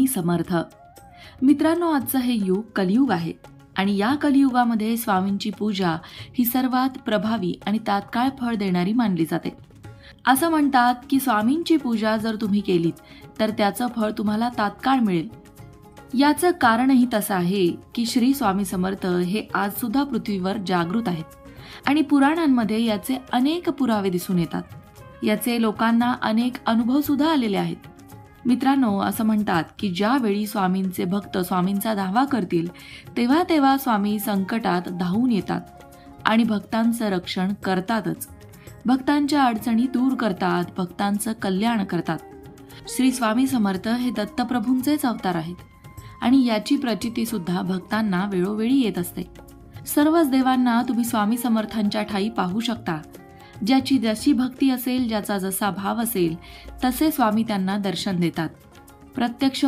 समर्थ. मित्रांनो, आजचं हे युग कलियुग आहे आणि या कलियुगामध्ये स्वामींची पूजा ही सर्वात प्रभावी आणि तात्काळ फळ देणारी मानली जाते. असं म्हणतात की स्वामींची पूजा जर तुम्ही केलीत तर त्याचं फळ तुम्हाला तात्काळ मिळेल. याचं कारणही तसं आहे की श्री स्वामी समर्थ हे आज सुद्धा पृथ्वीवर जागृत आहेत आणि पुराणांमध्ये याचे अनेक पुरावे दिसून येतात. याचे लोकांना अनेक अनुभव सुद्धा आलेले आहेत. मित्रांनो, असं म्हणतात की ज्यावेळी स्वामींचे भक्त स्वामींचा धावा करतील तेव्हा तेव्हा स्वामी संकटात धावून येतात आणि भक्तांचं रक्षण करतातच. भक्तांच्या अडचणी दूर करतात, भक्तांचं कल्याण करतात. श्री स्वामी समर्थ हे दत्तप्रभूंचेच अवतार आहेत आणि याची प्रचिती सुद्धा भक्तांना वेळोवेळी येत असते. सर्वच देवांना तुम्ही स्वामी समर्थांच्या ठाई पाहू शकता. ज्याची जशी भक्ती असेल, ज्याचा जसा भाव असेल तसे स्वामी त्यांना दर्शन देतात. प्रत्यक्ष